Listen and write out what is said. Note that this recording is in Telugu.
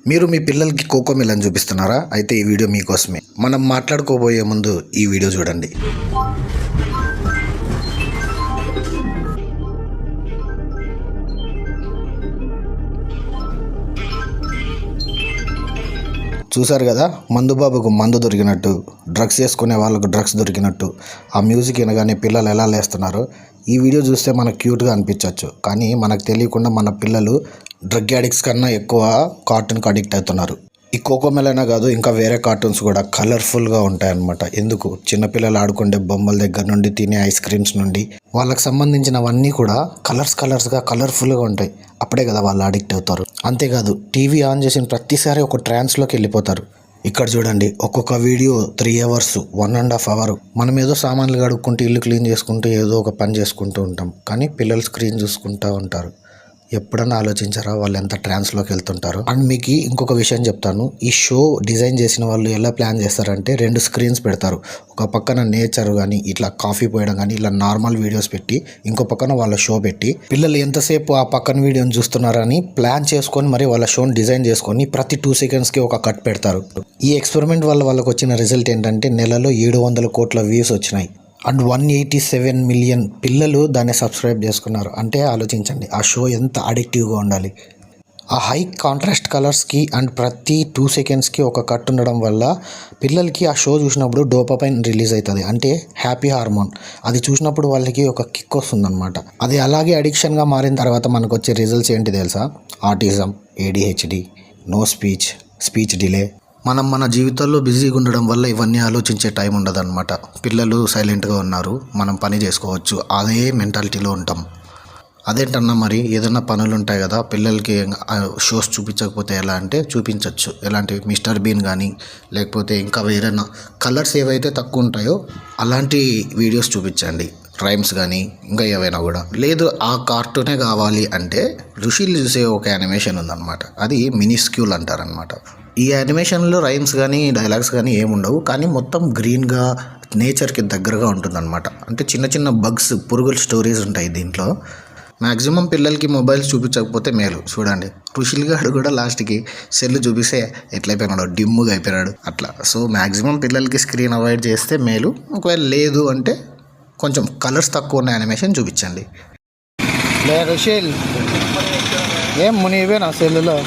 మీరు మీ పిల్లలకి కోకోమెలన్ చూపిస్తున్నారా? అయితే ఈ వీడియో మీకోసమే. మనం మాట్లాడుకోబోయే ముందు ఈ వీడియో చూడండి. చూసారు కదా, మందుబాబుకు మందు దొరికినట్టు, డ్రగ్స్ చేసుకునే వాళ్ళకు డ్రగ్స్ దొరికినట్టు ఆ మ్యూజిక్ వినగానే పిల్లలు ఎలా లేస్తున్నారో. ఈ వీడియో చూస్తే మనకు క్యూట్గా అనిపించవచ్చు, కానీ మనకు తెలియకుండా మన పిల్లలు డ్రగ్ యాడిక్ట్స్ కన్నా ఎక్కువ కార్టూన్కి అడిక్ట్ అవుతున్నారు. ఈ కోకోమెలనే కాదు, ఇంకా వేరే కార్టూన్స్ కూడా కలర్ఫుల్గా ఉంటాయన్నమాట. ఎందుకు, చిన్నపిల్లలు ఆడుకునే బొమ్మల దగ్గర నుండి తినే ఐస్ క్రీమ్స్ నుండి వాళ్ళకి సంబంధించినవన్నీ కూడా కలర్స్గా కలర్ఫుల్గా ఉంటాయి. అప్పుడే కదా వాళ్ళు అడిక్ట్ అవుతారు. అంతేకాదు, టీవీ ఆన్ చేసిన ప్రతిసారి ఒక ట్రాన్స్లోకి వెళ్ళిపోతారు. ఇక్కడ చూడండి, ఒక్కొక్క వీడియో 3 hours, 1.5 hours. మనం ఏదో సామాన్లు కడుక్కుంటూ ఇల్లు క్లీన్ చేసుకుంటూ ఏదో ఒక పని చేసుకుంటూ ఉంటాం, కానీ పిల్లలు స్క్రీన్ చూసుకుంటూ ఉంటారు. ఎప్పుడన్నా ఆలోచించారా వాళ్ళు ఎంత ట్రాన్స్లోకి వెళ్తుంటారో? అండ్ మీకు ఇంకొక విషయం చెప్తాను. ఈ షో డిజైన్ చేసిన వాళ్ళు ఎలా ప్లాన్ చేస్తారంటే 2 screens పెడతారు. ఒక పక్కన నేచర్ కానీ ఇట్లా కాఫీ పోయడం కానీ ఇలా నార్మల్ వీడియోస్ పెట్టి, ఇంకో పక్కన వాళ్ళ షో పెట్టి, పిల్లలు ఎంతసేపు ఆ పక్కన వీడియోని చూస్తున్నారని ప్లాన్ చేసుకొని మరి వాళ్ళ షోని డిజైన్ చేసుకొని ప్రతి 2 secondsకి ఒక కట్ పెడతారు. ఈ ఎక్స్పెరిమెంట్ వల్ల వాళ్ళకి వచ్చిన రిజల్ట్ ఏంటంటే నెలలో 700 కోట్ల వ్యూస్ వచ్చినాయి. అండ్ 187 million పిల్లలు దాన్ని సబ్స్క్రైబ్ చేసుకున్నారు. అంటే ఆలోచించండి, ఆ షో ఎంత అడిక్టివ్గా ఉండాలి. ఆ హై కాంట్రాస్ట్ కలర్స్కి అండ్ ప్రతి 2 secondsకి ఒక కట్ ఉండడం వల్ల పిల్లలకి ఆ షో చూసినప్పుడు డోపామైన్ రిలీజ్ అవుతుంది, అంటే హ్యాపీ హార్మోన్. అది చూసినప్పుడు వాళ్ళకి ఒక కిక్ వస్తుందన్నమాట. అది అలాగే అడిక్షన్గా మారిన తర్వాత మనకు వచ్చే రిజల్ట్స్ ఏంటి తెలుసా? Autism, ADHD, no speech delay. మనం మన జీవితాల్లో బిజీగా ఉండడం వల్ల ఇవన్నీ ఆలోచించే టైం ఉండదన్నమాట. పిల్లలు సైలెంట్గా ఉన్నారు, మనం పని చేసుకోవచ్చు, అదే మెంటాలిటీలో ఉంటాం. అదేంటన్నా, మరి ఏదైనా పనులు ఉంటాయి కదా, పిల్లలకి షోస్ చూపించకపోతే ఎలా అంటే చూపించవచ్చు. ఎలాంటి మిస్టర్ బీన్ కానీ, లేకపోతే ఇంకా వేరేనా కలర్స్ ఏవైతే తక్కువ ఉంటాయో అలాంటి వీడియోస్ చూపించండి. రైమ్స్ కానీ ఇంకా ఏవైనా కూడా. లేదు ఆ కార్టూనే కావాలి అంటే ఋషిలు చూసే ఒక యానిమేషన్ ఉందన్నమాట. అది మినిస్క్యూల్ అంటారనమాట. ఈ యానిమేషన్లో రైమ్స్ కానీ డైలాగ్స్ కానీ ఏముండవు, కానీ మొత్తం గ్రీన్గా నేచర్కి దగ్గరగా ఉంటుందన్నమాట. అంటే చిన్న చిన్న బగ్స్, పురుగుల స్టోరీస్ ఉంటాయి దీంట్లో. మ్యాక్సిమం పిల్లలకి మొబైల్స్ చూపించకపోతే మేలు. చూడండి, ఋషిల్ గాడు కూడా లాస్ట్కి సెల్ చూపిస్తే ఎట్లయిపోయినాడు, డిమ్ముగా అయిపోయినాడు అట్లా. సో మ్యాక్సిమం పిల్లలకి స్క్రీన్ అవాయిడ్ చేస్తే మేలు. ఒకవేళ లేదు అంటే కొంచెం కలర్స్ తక్కువ ఉన్న యానిమేషన్ చూపించండి. ఋషిల్ ఏం మునివేనా సెల్లులో?